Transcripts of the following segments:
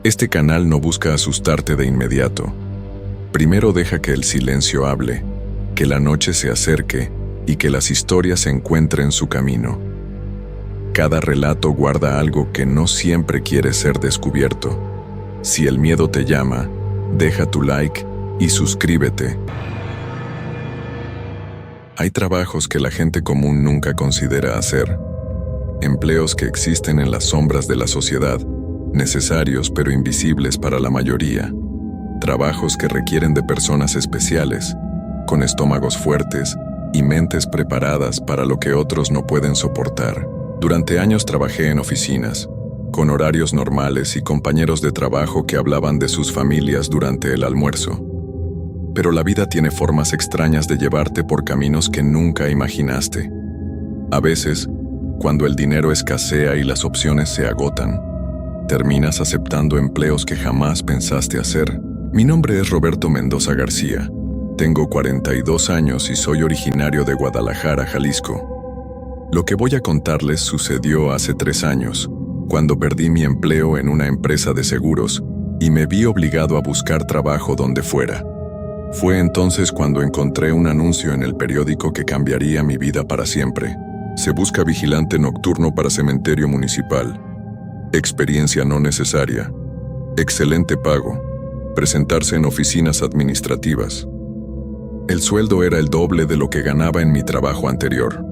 Este canal no busca asustarte de inmediato. Primero deja que el silencio hable, que la noche se acerque y que las historias encuentren su camino. Cada relato guarda algo que no siempre quiere ser descubierto. Si el miedo te llama, deja tu like y suscríbete. Hay trabajos que la gente común nunca considera hacer. Empleos que existen en las sombras de la sociedad, necesarios pero invisibles para la mayoría. Trabajos que requieren de personas especiales, con estómagos fuertes y mentes preparadas para lo que otros no pueden soportar. Durante años trabajé en oficinas, con horarios normales y compañeros de trabajo que hablaban de sus familias durante el almuerzo. Pero la vida tiene formas extrañas de llevarte por caminos que nunca imaginaste. A veces, cuando el dinero escasea y las opciones se agotan, terminas aceptando empleos que jamás pensaste hacer. Mi nombre es Roberto Mendoza García. Tengo 42 años y soy originario de Guadalajara, Jalisco. Lo que voy a contarles sucedió hace 3 años, cuando perdí mi empleo en una empresa de seguros y me vi obligado a buscar trabajo donde fuera. Fue entonces cuando encontré un anuncio en el periódico que cambiaría mi vida para siempre. Se busca vigilante nocturno para cementerio municipal. Experiencia no necesaria. Excelente pago. Presentarse en oficinas administrativas. El sueldo era el doble de lo que ganaba en mi trabajo anterior.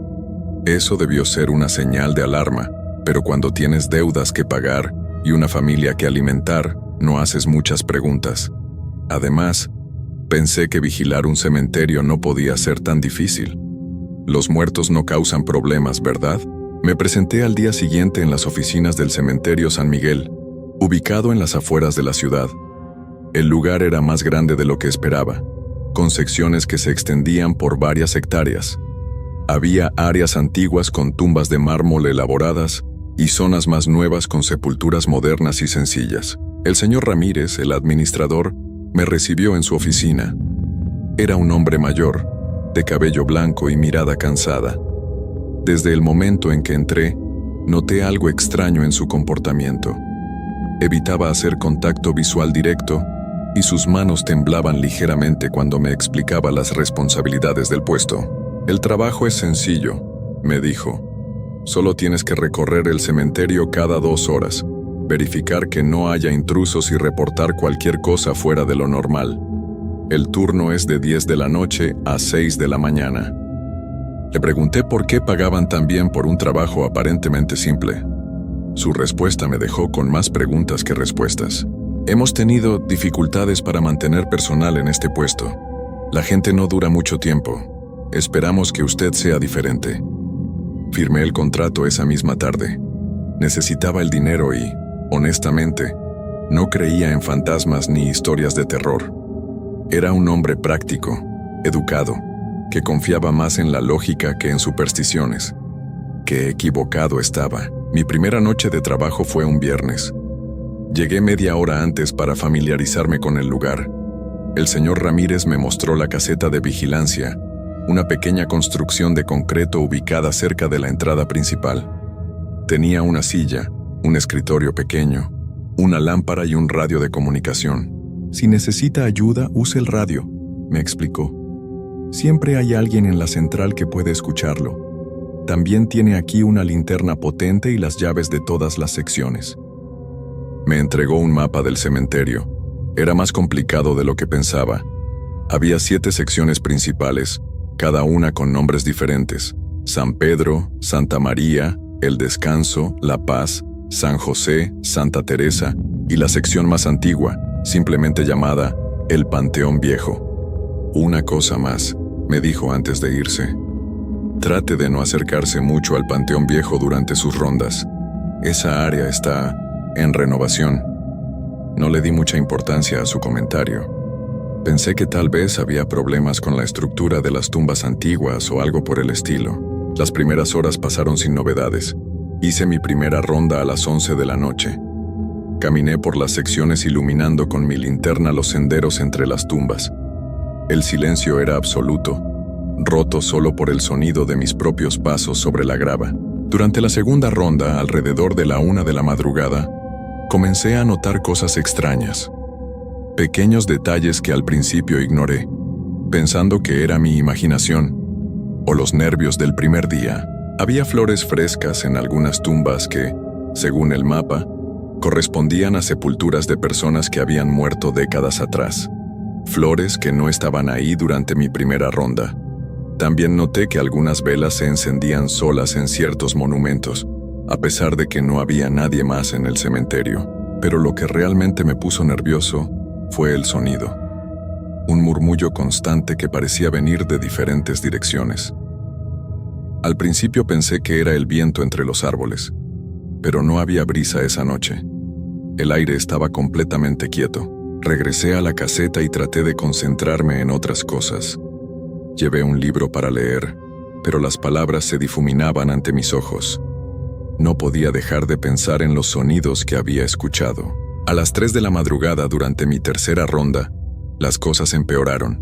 Eso debió ser una señal de alarma, pero cuando tienes deudas que pagar y una familia que alimentar, no haces muchas preguntas. Además, pensé que vigilar un cementerio no podía ser tan difícil. Los muertos no causan problemas, ¿verdad? Me presenté al día siguiente en las oficinas del cementerio San Miguel, ubicado en las afueras de la ciudad. El lugar era más grande de lo que esperaba, con secciones que se extendían por varias hectáreas. Había áreas antiguas con tumbas de mármol elaboradas y zonas más nuevas con sepulturas modernas y sencillas. El señor Ramírez, el administrador, me recibió en su oficina. Era un hombre mayor, de cabello blanco y mirada cansada. Desde el momento en que entré, noté algo extraño en su comportamiento. Evitaba hacer contacto visual directo y sus manos temblaban ligeramente cuando me explicaba las responsabilidades del puesto. El trabajo es sencillo, me dijo. Solo tienes que recorrer el cementerio cada 2 horas, verificar que no haya intrusos y reportar cualquier cosa fuera de lo normal. El turno es de 10 de la noche a 6 de la mañana. Le pregunté por qué pagaban tan bien por un trabajo aparentemente simple. Su respuesta me dejó con más preguntas que respuestas. Hemos tenido dificultades para mantener personal en este puesto. La gente no dura mucho tiempo. Esperamos que usted sea diferente. Firmé el contrato esa misma tarde. Necesitaba el dinero y, honestamente, no creía en fantasmas ni historias de terror. Era un hombre práctico, educado, que confiaba más en la lógica que en supersticiones. Qué equivocado estaba. Mi primera noche de trabajo fue un viernes. Llegué media hora antes para familiarizarme con el lugar. El señor Ramírez me mostró la caseta de vigilancia, una pequeña construcción de concreto ubicada cerca de la entrada principal. Tenía una silla, un escritorio pequeño, una lámpara y un radio de comunicación. Si necesita ayuda, use el radio, me explicó. Siempre hay alguien en la central que puede escucharlo. También tiene aquí una linterna potente y las llaves de todas las secciones. Me entregó un mapa del cementerio. Era más complicado de lo que pensaba. Había 7 secciones principales, cada una con nombres diferentes: San Pedro, Santa María, El Descanso, La Paz, San José, Santa Teresa y la sección más antigua, simplemente llamada El Panteón Viejo. Una cosa más, me dijo antes de irse. Trate de no acercarse mucho al Panteón Viejo durante sus rondas. Esa área está en renovación. No le di mucha importancia a su comentario. Pensé que tal vez había problemas con la estructura de las tumbas antiguas o algo por el estilo. Las primeras horas pasaron sin novedades. Hice mi primera ronda a las 11 de la noche. Caminé por las secciones iluminando con mi linterna los senderos entre las tumbas. El silencio era absoluto, roto solo por el sonido de mis propios pasos sobre la grava. Durante la segunda ronda, alrededor de la 1 de la madrugada, Comencé a notar cosas extrañas, pequeños detalles que al principio ignoré, pensando que era mi imaginación o los nervios del primer día. Había flores frescas en algunas tumbas que, según el mapa, correspondían a sepulturas de personas que habían muerto décadas atrás. Flores que no estaban ahí durante mi primera ronda. También noté que algunas velas se encendían solas en ciertos monumentos, a pesar de que no había nadie más en el cementerio. Pero lo que realmente me puso nervioso fue el sonido. Un murmullo constante que parecía venir de diferentes direcciones. Al principio pensé que era el viento entre los árboles, pero no había brisa esa noche. El aire estaba completamente quieto. Regresé a la caseta y traté de concentrarme en otras cosas. Llevé un libro para leer, pero las palabras se difuminaban ante mis ojos. No podía dejar de pensar en los sonidos que había escuchado. A las 3 de la madrugada, durante mi tercera ronda, las cosas empeoraron.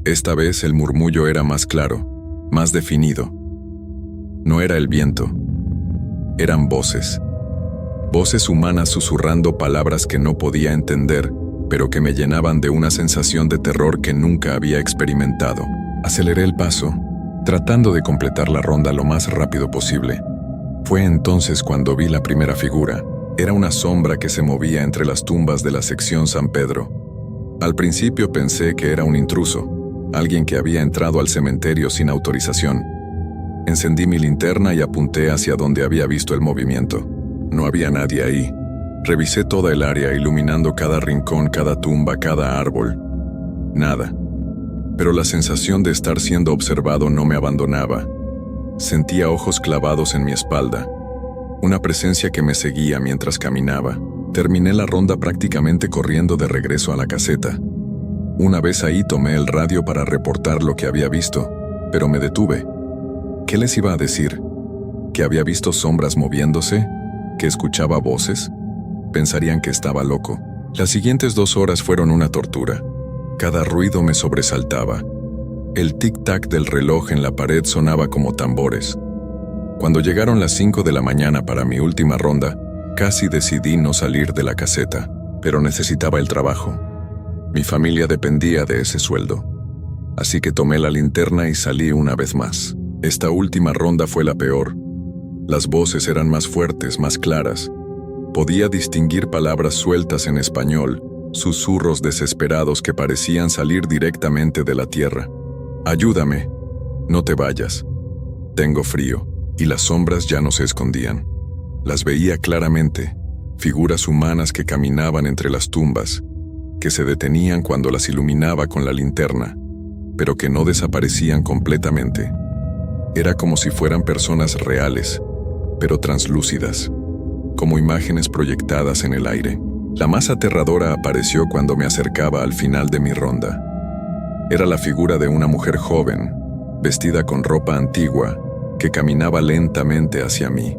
Esta vez el murmullo era más claro, más definido. No era el viento. Eran voces. Voces humanas susurrando palabras que no podía entender, pero que me llenaban de una sensación de terror que nunca había experimentado. Aceleré el paso, tratando de completar la ronda lo más rápido posible. Fue entonces cuando vi la primera figura. Era una sombra que se movía entre las tumbas de la sección San Pedro. Al principio pensé que era un intruso, alguien que había entrado al cementerio sin autorización. Encendí mi linterna y apunté hacia donde había visto el movimiento. No había nadie ahí. Revisé toda el área, iluminando cada rincón, cada tumba, cada árbol. Nada. Pero la sensación de estar siendo observado no me abandonaba. Sentía ojos clavados en mi espalda. Una presencia que me seguía mientras caminaba. Terminé la ronda prácticamente corriendo de regreso a la caseta. Una vez ahí tomé el radio para reportar lo que había visto, pero me detuve. ¿Qué les iba a decir? ¿Que había visto sombras moviéndose? ¿Que escuchaba voces? Pensarían que estaba loco. Las siguientes 2 horas fueron una tortura. Cada ruido me sobresaltaba. El tic-tac del reloj en la pared sonaba como tambores. Cuando llegaron las 5 de la mañana para mi última ronda, casi decidí no salir de la caseta, pero necesitaba el trabajo. Mi familia dependía de ese sueldo. Así que tomé la linterna y salí una vez más. Esta última ronda fue la peor. Las voces eran más fuertes, más claras. Podía distinguir palabras sueltas en español, susurros desesperados que parecían salir directamente de la tierra. «Ayúdame, no te vayas. Tengo frío». Y las sombras ya no se escondían. Las veía claramente, figuras humanas que caminaban entre las tumbas, que se detenían cuando las iluminaba con la linterna, pero que no desaparecían completamente. Era como si fueran personas reales, pero translúcidas, como imágenes proyectadas en el aire. La más aterradora apareció cuando me acercaba al final de mi ronda. Era la figura de una mujer joven, vestida con ropa antigua, que caminaba lentamente hacia mí.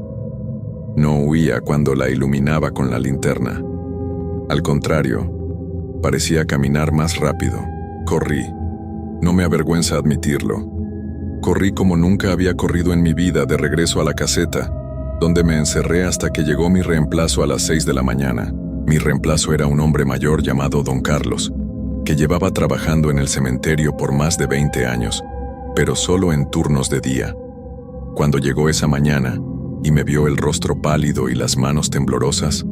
No huía cuando la iluminaba con la linterna. Al contrario, parecía caminar más rápido. Corrí. No me avergüenza admitirlo. Corrí como nunca había corrido en mi vida de regreso a la caseta, donde me encerré hasta que llegó mi reemplazo a las 6 de la mañana. Mi reemplazo era un hombre mayor llamado Don Carlos, que llevaba trabajando en el cementerio por más de 20 años, pero solo en turnos de día. Cuando llegó esa mañana y me vio el rostro pálido y las manos temblorosas,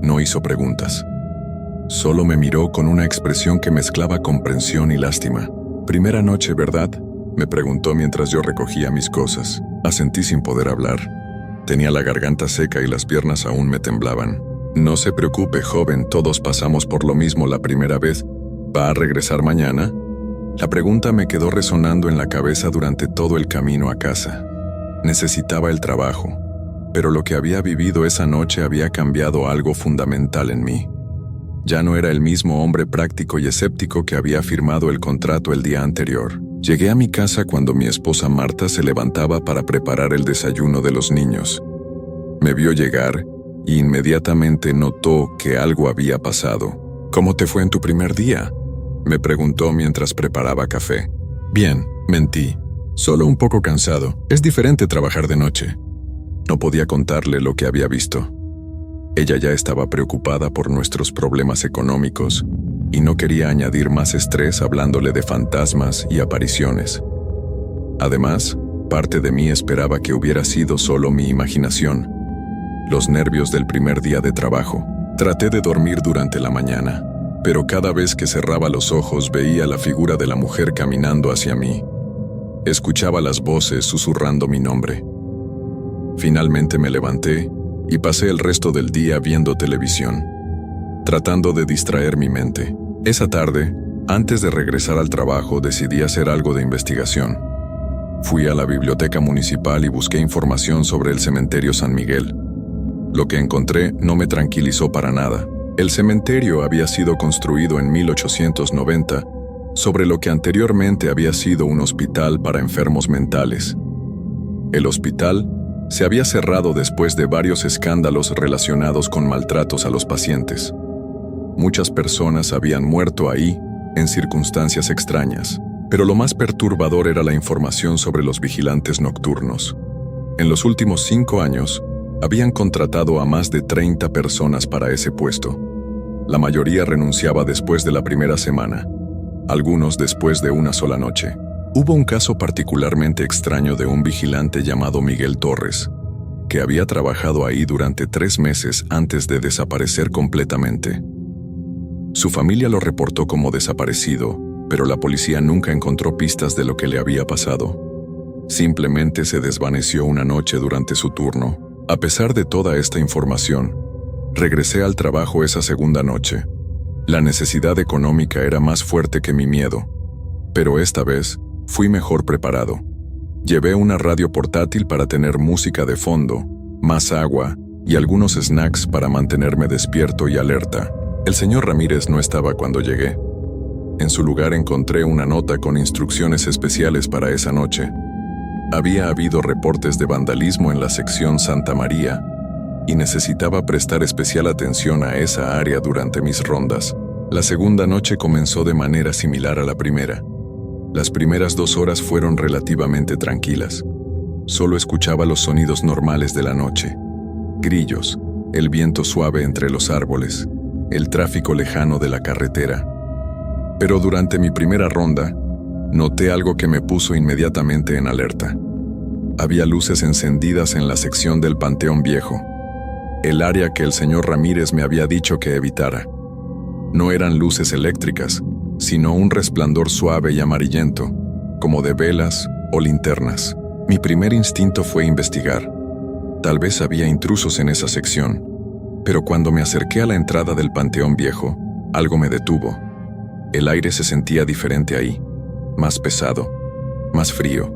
no hizo preguntas. Solo me miró con una expresión que mezclaba comprensión y lástima. «Primera noche, ¿verdad?», me preguntó mientras yo recogía mis cosas. Asentí sin poder hablar. Tenía la garganta seca y las piernas aún me temblaban. «No se preocupe, joven, todos pasamos por lo mismo la primera vez. ¿Va a regresar mañana?». La pregunta me quedó resonando en la cabeza durante todo el camino a casa. Necesitaba el trabajo, pero lo que había vivido esa noche había cambiado algo fundamental en mí. Ya no era el mismo hombre práctico y escéptico que había firmado el contrato el día anterior. Llegué a mi casa cuando mi esposa Marta se levantaba para preparar el desayuno de los niños. Me vio llegar y inmediatamente notó que algo había pasado. «¿Cómo te fue en tu primer día?», me preguntó mientras preparaba café. «Bien», mentí. «Solo un poco cansado. Es diferente trabajar de noche». No podía contarle lo que había visto. Ella ya estaba preocupada por nuestros problemas económicos y no quería añadir más estrés hablándole de fantasmas y apariciones. Además, parte de mí esperaba que hubiera sido solo mi imaginación. Los nervios del primer día de trabajo. Traté de dormir durante la mañana, pero cada vez que cerraba los ojos veía la figura de la mujer caminando hacia mí. Escuchaba las voces susurrando mi nombre. Finalmente me levanté y pasé el resto del día viendo televisión, tratando de distraer mi mente. Esa tarde, antes de regresar al trabajo, decidí hacer algo de investigación. Fui a la biblioteca municipal y busqué información sobre el cementerio San Miguel. Lo que encontré no me tranquilizó para nada. El cementerio había sido construido en 1890, sobre lo que anteriormente había sido un hospital para enfermos mentales. El hospital se había cerrado después de varios escándalos relacionados con maltratos a los pacientes. Muchas personas habían muerto ahí en circunstancias extrañas, pero lo más perturbador era la información sobre los vigilantes nocturnos. En los últimos 5 años, habían contratado a más de 30 personas para ese puesto. La mayoría renunciaba después de la primera semana, algunos después de una sola noche. Hubo un caso particularmente extraño de un vigilante llamado Miguel Torres, que había trabajado ahí durante 3 meses antes de desaparecer completamente. Su familia lo reportó como desaparecido, pero la policía nunca encontró pistas de lo que le había pasado. Simplemente se desvaneció una noche durante su turno. A pesar de toda esta información, regresé al trabajo esa segunda noche. La necesidad económica era más fuerte que mi miedo, pero esta vez fui mejor preparado. Llevé una radio portátil para tener música de fondo, más agua y algunos snacks para mantenerme despierto y alerta. El señor Ramírez no estaba cuando llegué. En su lugar encontré una nota con instrucciones especiales para esa noche. Había habido reportes de vandalismo en la sección Santa María y necesitaba prestar especial atención a esa área durante mis rondas. La segunda noche comenzó de manera similar a la primera. Las primeras 2 horas fueron relativamente tranquilas. Solo escuchaba los sonidos normales de la noche: grillos, el viento suave entre los árboles, el tráfico lejano de la carretera. Pero durante mi primera ronda, noté algo que me puso inmediatamente en alerta. Había luces encendidas en la sección del Panteón Viejo, el área que el señor Ramírez me había dicho que evitara. No eran luces eléctricas, sino un resplandor suave y amarillento, como de velas o linternas. Mi primer instinto fue investigar. Tal vez había intrusos en esa sección, pero cuando me acerqué a la entrada del Panteón Viejo, algo me detuvo. El aire se sentía diferente ahí, más pesado, más frío,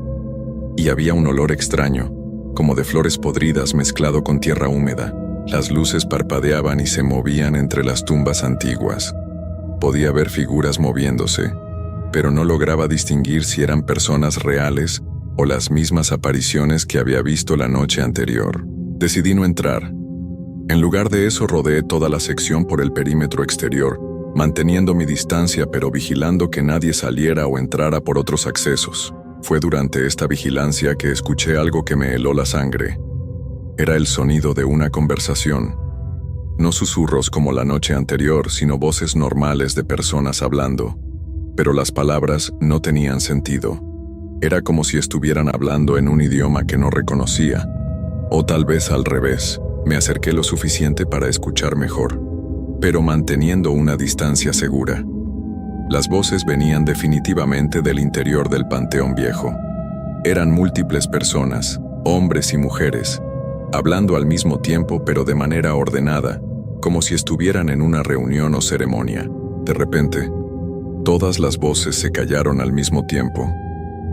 y había un olor extraño, como de flores podridas mezclado con tierra húmeda. Las luces parpadeaban y se movían entre las tumbas antiguas. Podía ver figuras moviéndose, pero no lograba distinguir si eran personas reales o las mismas apariciones que había visto la noche anterior. Decidí no entrar. En lugar de eso, rodeé toda la sección por el perímetro exterior, manteniendo mi distancia pero vigilando que nadie saliera o entrara por otros accesos. Fue durante esta vigilancia que escuché algo que me heló la sangre. Era el sonido de una conversación. No susurros como la noche anterior, sino voces normales de personas hablando. Pero las palabras no tenían sentido. Era como si estuvieran hablando en un idioma que no reconocía. O tal vez al revés. Me acerqué lo suficiente para escuchar mejor, pero manteniendo una distancia segura. Las voces venían definitivamente del interior del Panteón Viejo. Eran múltiples personas, hombres y mujeres, hablando al mismo tiempo pero de manera ordenada, como si estuvieran en una reunión o ceremonia. De repente, todas las voces se callaron al mismo tiempo.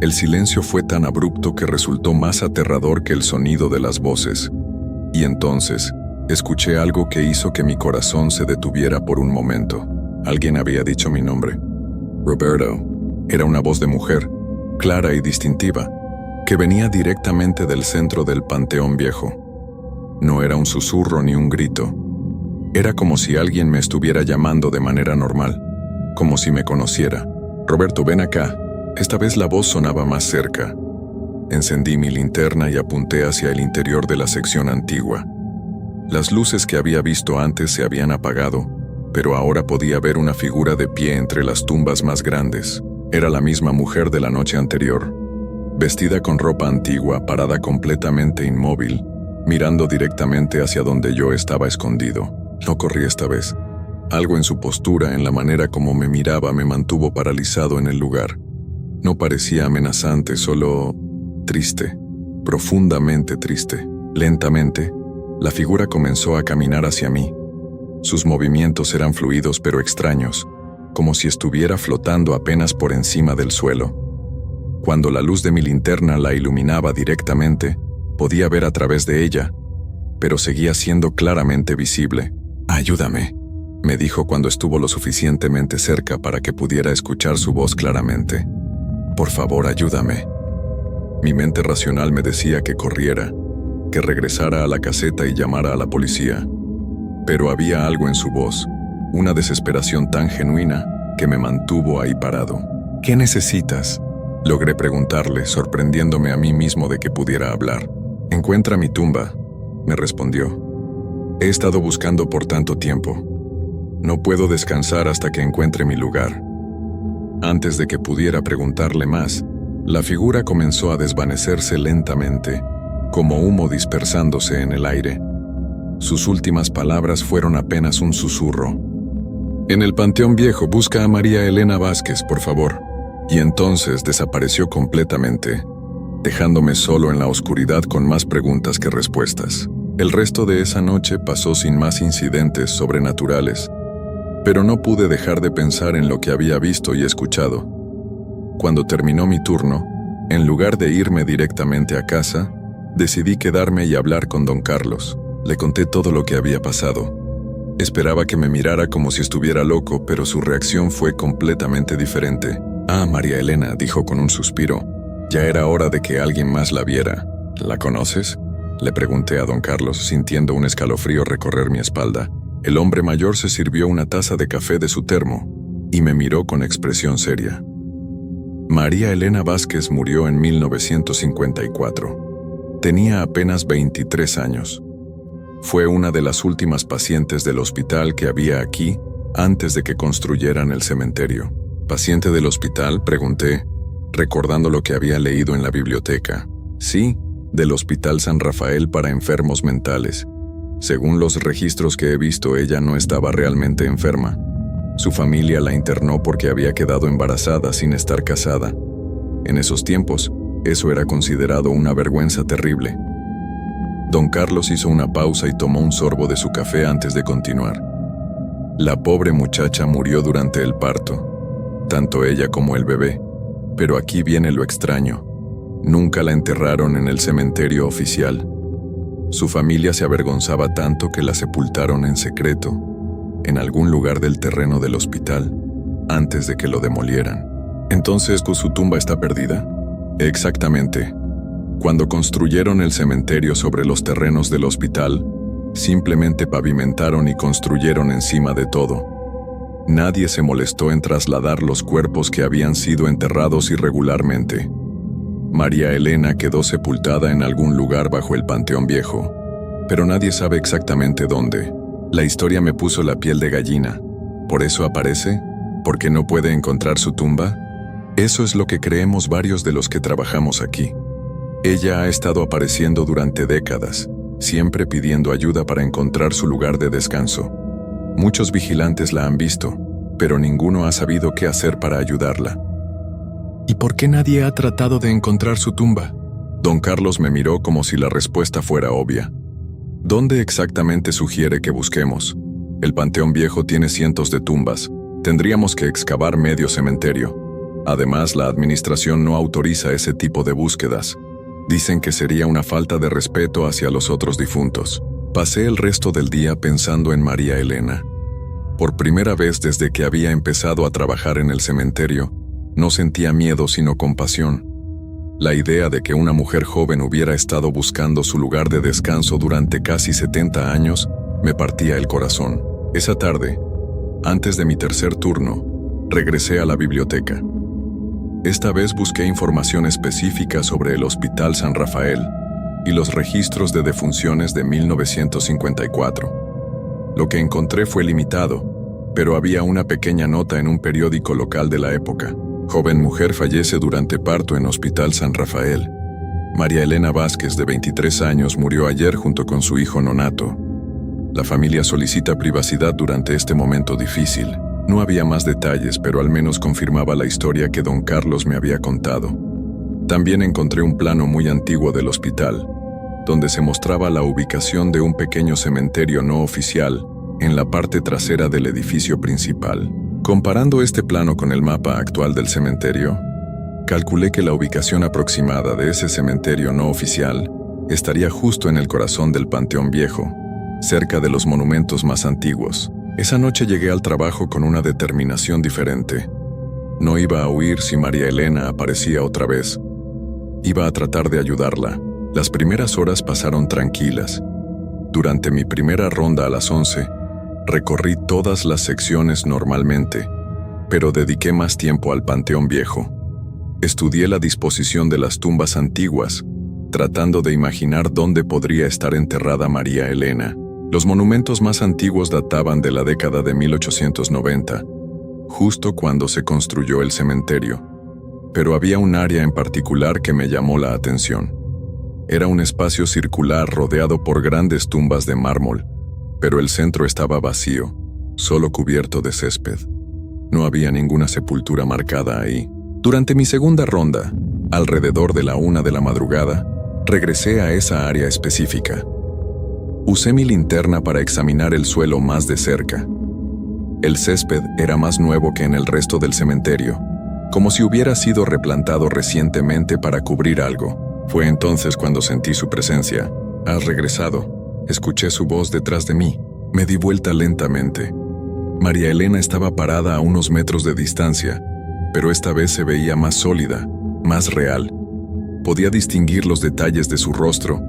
El silencio fue tan abrupto que resultó más aterrador que el sonido de las voces. Y entonces, escuché algo que hizo que mi corazón se detuviera por un momento. Alguien había dicho mi nombre. Roberto. Era una voz de mujer, clara y distintiva, que venía directamente del centro del Panteón Viejo. No era un susurro ni un grito. Era como si alguien me estuviera llamando de manera normal, como si me conociera. Roberto, ven acá. Esta vez la voz sonaba más cerca. Encendí mi linterna y apunté hacia el interior de la sección antigua. Las luces que había visto antes se habían apagado, pero ahora podía ver una figura de pie entre las tumbas más grandes. Era la misma mujer de la noche anterior, vestida con ropa antigua, parada completamente inmóvil, mirando directamente hacia donde yo estaba escondido. No corrí esta vez. Algo en su postura, en la manera como me miraba, me mantuvo paralizado en el lugar. No parecía amenazante, solo triste, profundamente triste. Lentamente, la figura comenzó a caminar hacia mí. Sus movimientos eran fluidos pero extraños, como si estuviera flotando apenas por encima del suelo. Cuando la luz de mi linterna la iluminaba directamente, podía ver a través de ella, pero seguía siendo claramente visible. «Ayúdame», me dijo cuando estuvo lo suficientemente cerca para que pudiera escuchar su voz claramente. «Por favor, ayúdame». Mi mente racional me decía que corriera, que regresara a la caseta y llamara a la policía. Pero había algo en su voz, una desesperación tan genuina que me mantuvo ahí parado. «¿Qué necesitas?», logré preguntarle, sorprendiéndome a mí mismo de que pudiera hablar. «Encuentra mi tumba», me respondió. «He estado buscando por tanto tiempo. No puedo descansar hasta que encuentre mi lugar». Antes de que pudiera preguntarle más, la figura comenzó a desvanecerse lentamente, como humo dispersándose en el aire. Sus últimas palabras fueron apenas un susurro. «En el Panteón Viejo, busca a María Elena Vázquez, por favor». Y entonces desapareció completamente, dejándome solo en la oscuridad con más preguntas que respuestas. El resto de esa noche pasó sin más incidentes sobrenaturales, pero no pude dejar de pensar en lo que había visto y escuchado. Cuando terminó mi turno, en lugar de irme directamente a casa, decidí quedarme y hablar con don Carlos. Le conté todo lo que había pasado. Esperaba que me mirara como si estuviera loco, pero su reacción fue completamente diferente. «Ah, María Elena», dijo con un suspiro. «Ya era hora de que alguien más la viera». «¿La conoces?», le pregunté a don Carlos, sintiendo un escalofrío recorrer mi espalda. El hombre mayor se sirvió una taza de café de su termo y me miró con expresión seria. María Elena Vázquez murió en 1954. Tenía apenas 23 años. Fue una de las últimas pacientes del hospital que había aquí antes de que construyeran el cementerio. «¿Paciente del hospital?», pregunté, recordando lo que había leído en la biblioteca. «Sí, del Hospital San Rafael para enfermos mentales. Según los registros que he visto, ella no estaba realmente enferma. Su familia la internó porque había quedado embarazada sin estar casada. En esos tiempos, eso era considerado una vergüenza terrible». Don Carlos hizo una pausa y tomó un sorbo de su café antes de continuar. «La pobre muchacha murió durante el parto, tanto ella como el bebé, pero aquí viene lo extraño. Nunca la enterraron en el cementerio oficial. Su familia se avergonzaba tanto que la sepultaron en secreto, en algún lugar del terreno del hospital, antes de que lo demolieran». «¿Entonces su tumba está perdida?». «Exactamente. Cuando construyeron el cementerio sobre los terrenos del hospital, simplemente pavimentaron y construyeron encima de todo. Nadie se molestó en trasladar los cuerpos que habían sido enterrados irregularmente. María Elena quedó sepultada en algún lugar bajo el Panteón Viejo, pero nadie sabe exactamente dónde. La historia me puso la piel de gallina. ¿Por eso aparece? ¿Porque no puede encontrar su tumba? Eso es lo que creemos varios de los que trabajamos aquí. Ella ha estado apareciendo durante décadas, siempre pidiendo ayuda para encontrar su lugar de descanso. Muchos vigilantes la han visto, pero ninguno ha sabido qué hacer para ayudarla». «¿Y por qué nadie ha tratado de encontrar su tumba?». Don Carlos me miró como si la respuesta fuera obvia. «¿Dónde exactamente sugiere que busquemos? El Panteón Viejo tiene cientos de tumbas. Tendríamos que excavar medio cementerio. Además, la administración no autoriza ese tipo de búsquedas. Dicen que sería una falta de respeto hacia los otros difuntos». Pasé el resto del día pensando en María Elena. Por primera vez desde que había empezado a trabajar en el cementerio, no sentía miedo sino compasión. La idea de que una mujer joven hubiera estado buscando su lugar de descanso durante casi 70 años me partía el corazón. Esa tarde, antes de mi tercer turno, regresé a la biblioteca. Esta vez busqué información específica sobre el Hospital San Rafael. y los registros de defunciones de 1954. Lo que encontré fue limitado, pero había una pequeña nota en un periódico local de la época. Joven mujer fallece durante parto en Hospital San Rafael. María Elena Vázquez, de 23 años, murió ayer junto con su hijo nonato. La familia solicita privacidad durante este momento difícil. No había más detalles, pero al menos confirmaba la historia que don Carlos me había contado. También encontré un plano muy antiguo del hospital, donde se mostraba la ubicación de un pequeño cementerio no oficial en la parte trasera del edificio principal. Comparando este plano con el mapa actual del cementerio, calculé que la ubicación aproximada de ese cementerio no oficial estaría justo en el corazón del Panteón Viejo, cerca de los monumentos más antiguos. Esa noche llegué al trabajo con una determinación diferente. No iba a huir si María Elena aparecía otra vez. Iba a tratar de ayudarla. Las primeras horas pasaron tranquilas. Durante mi primera ronda a las 11, recorrí todas las secciones normalmente, pero dediqué más tiempo al Panteón Viejo. Estudié la disposición de las tumbas antiguas, tratando de imaginar dónde podría estar enterrada María Elena. Los monumentos más antiguos databan de la década de 1890, justo cuando se construyó el cementerio. Pero había un área en particular que me llamó la atención. Era un espacio circular rodeado por grandes tumbas de mármol, pero el centro estaba vacío, solo cubierto de césped. No había ninguna sepultura marcada ahí. Durante mi segunda ronda, alrededor de la 1 de la madrugada, regresé a esa área específica. Usé mi linterna para examinar el suelo más de cerca. El césped era más nuevo que en el resto del cementerio, como si hubiera sido replantado recientemente para cubrir algo. Fue entonces cuando sentí su presencia. «Has regresado». Escuché su voz detrás de mí. Me di vuelta lentamente. María Elena estaba parada a unos metros de distancia, pero esta vez se veía más sólida, más real. Podía distinguir los detalles de su rostro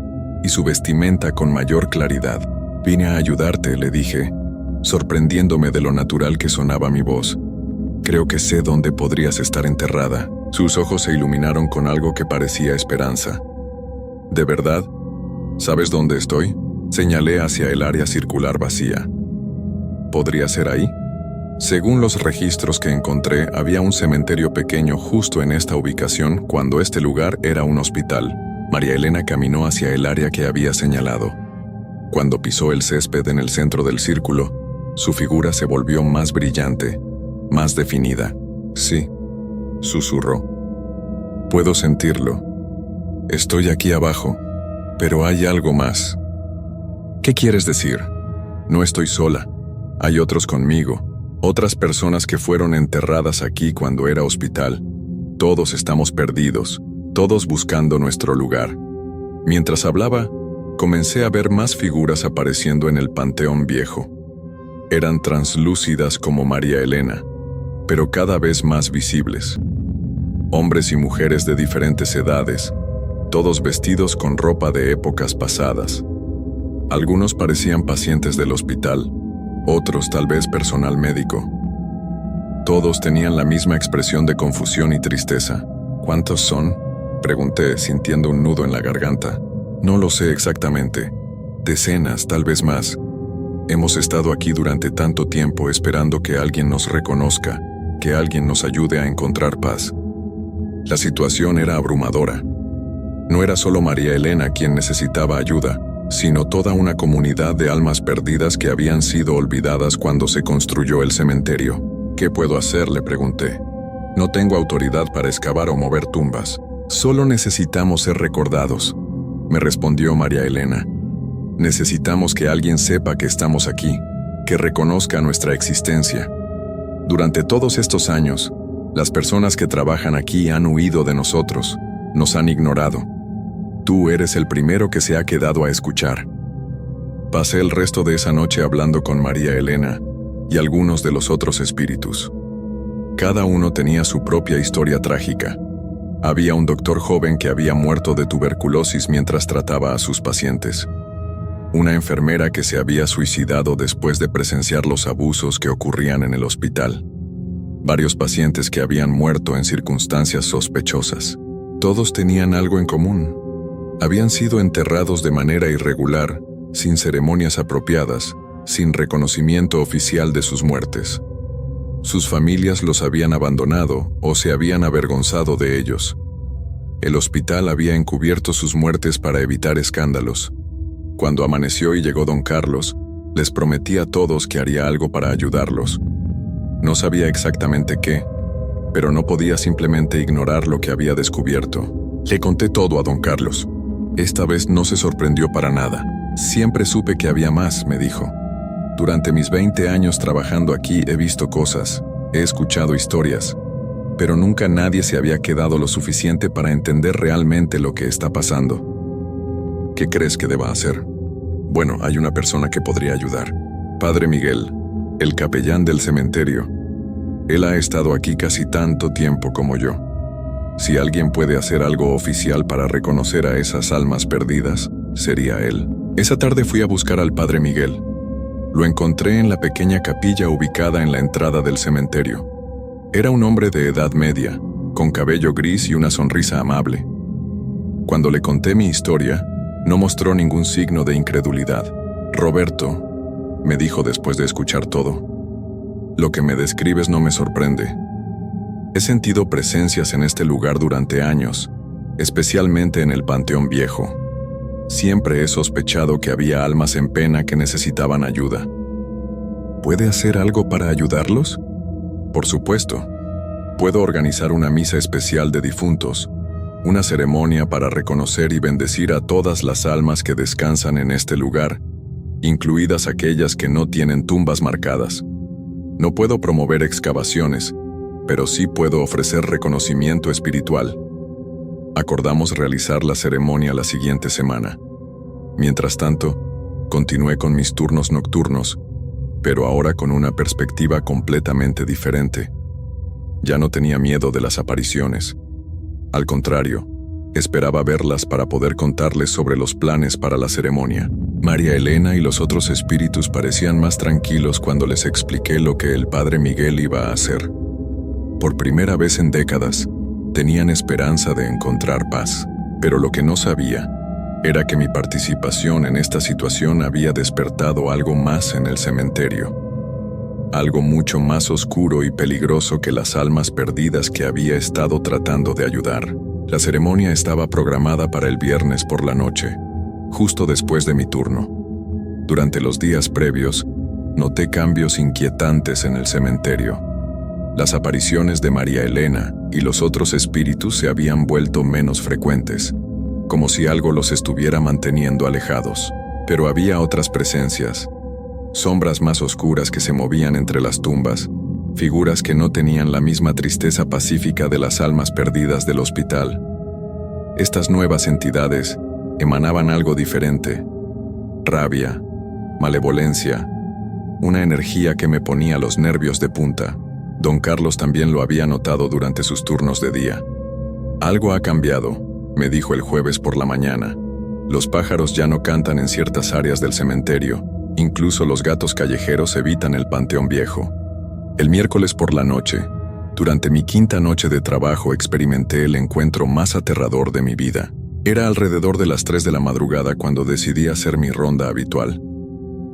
y su vestimenta con mayor claridad. «Vine a ayudarte», le dije, sorprendiéndome de lo natural que sonaba mi voz. «Creo que sé dónde podrías estar enterrada». Sus ojos se iluminaron con algo que parecía esperanza. «¿De verdad? ¿Sabes dónde estoy?», señalé hacia el área circular vacía. «¿Podría ser ahí?». Según los registros que encontré, había un cementerio pequeño justo en esta ubicación cuando este lugar era un hospital. María Elena caminó hacia el área que había señalado. Cuando pisó el césped en el centro del círculo, su figura se volvió más brillante, más definida. «Sí», susurró. «Puedo sentirlo. Estoy aquí abajo, pero hay algo más». «¿Qué quieres decir?». «No estoy sola. Hay otros conmigo. Otras personas que fueron enterradas aquí cuando era hospital. Todos estamos perdidos, todos buscando nuestro lugar». Mientras hablaba, comencé a ver más figuras apareciendo en el Panteón Viejo. Eran translúcidas como María Elena, pero cada vez más visibles. Hombres y mujeres de diferentes edades, todos vestidos con ropa de épocas pasadas. Algunos parecían pacientes del hospital, otros tal vez personal médico. Todos tenían la misma expresión de confusión y tristeza. «¿Cuántos son?», pregunté, sintiendo un nudo en la garganta. «No lo sé exactamente. Decenas, tal vez más. Hemos estado aquí durante tanto tiempo esperando que alguien nos reconozca, que alguien nos ayude a encontrar paz». La situación era abrumadora. No era solo María Elena quien necesitaba ayuda, sino toda una comunidad de almas perdidas que habían sido olvidadas cuando se construyó el cementerio. «¿Qué puedo hacer?», le pregunté. «No tengo autoridad para excavar o mover tumbas. Solo necesitamos ser recordados», me respondió María Elena. «Necesitamos que alguien sepa que estamos aquí, que reconozca nuestra existencia. Durante todos estos años, las personas que trabajan aquí han huido de nosotros, nos han ignorado. Tú eres el primero que se ha quedado a escuchar». Pasé el resto de esa noche hablando con María Elena y algunos de los otros espíritus. Cada uno tenía su propia historia trágica. Había un doctor joven que había muerto de tuberculosis mientras trataba a sus pacientes. Una enfermera que se había suicidado después de presenciar los abusos que ocurrían en el hospital. Varios pacientes que habían muerto en circunstancias sospechosas. Todos tenían algo en común. Habían sido enterrados de manera irregular, sin ceremonias apropiadas, sin reconocimiento oficial de sus muertes. Sus familias los habían abandonado o se habían avergonzado de ellos. El hospital había encubierto sus muertes para evitar escándalos. Cuando amaneció y llegó don Carlos, les prometí a todos que haría algo para ayudarlos. No sabía exactamente qué, pero no podía simplemente ignorar lo que había descubierto. Le conté todo a don Carlos. Esta vez no se sorprendió para nada. Siempre supe que había más, me dijo. Durante mis 20 años trabajando aquí he visto cosas, he escuchado historias, pero nunca nadie se había quedado lo suficiente para entender realmente lo que está pasando. ¿Qué crees que deba hacer? Bueno, hay una persona que podría ayudar. Padre Miguel, el capellán del cementerio. Él ha estado aquí casi tanto tiempo como yo. Si alguien puede hacer algo oficial para reconocer a esas almas perdidas, sería él. Esa tarde fui a buscar al Padre Miguel. Lo encontré en la pequeña capilla ubicada en la entrada del cementerio. Era un hombre de edad media, con cabello gris y una sonrisa amable. Cuando le conté mi historia, no mostró ningún signo de incredulidad. Roberto, me dijo después de escuchar todo, lo que me describes no me sorprende. He sentido presencias en este lugar durante años, especialmente en el Panteón Viejo. Siempre he sospechado que había almas en pena que necesitaban ayuda. ¿Puede hacer algo para ayudarlos? Por supuesto. Puedo organizar una misa especial de difuntos, una ceremonia para reconocer y bendecir a todas las almas que descansan en este lugar, incluidas aquellas que no tienen tumbas marcadas. No puedo promover excavaciones, pero sí puedo ofrecer reconocimiento espiritual. Acordamos realizar la ceremonia la siguiente semana. Mientras tanto, continué con mis turnos nocturnos, pero ahora con una perspectiva completamente diferente. Ya no tenía miedo de las apariciones. Al contrario, esperaba verlas para poder contarles sobre los planes para la ceremonia. María Elena y los otros espíritus parecían más tranquilos cuando les expliqué lo que el Padre Miguel iba a hacer. Por primera vez en décadas, tenían esperanza de encontrar paz, pero lo que no sabía era que mi participación en esta situación había despertado algo más en el cementerio. Algo mucho más oscuro y peligroso que las almas perdidas que había estado tratando de ayudar. La ceremonia estaba programada para el viernes por la noche, justo después de mi turno. Durante los días previos, noté cambios inquietantes en el cementerio. Las apariciones de María Elena y los otros espíritus se habían vuelto menos frecuentes, como si algo los estuviera manteniendo alejados. Pero había otras presencias, sombras más oscuras que se movían entre las tumbas, figuras que no tenían la misma tristeza pacífica de las almas perdidas del hospital. Estas nuevas entidades emanaban algo diferente: rabia, malevolencia, una energía que me ponía los nervios de punta. Don Carlos también lo había notado durante sus turnos de día. Algo ha cambiado, me dijo el jueves por la mañana. Los pájaros ya no cantan en ciertas áreas del cementerio, incluso los gatos callejeros evitan el Panteón Viejo. El miércoles por la noche, durante mi quinta noche de trabajo, experimenté el encuentro más aterrador de mi vida. Era alrededor de las 3 de la madrugada cuando decidí hacer mi ronda habitual.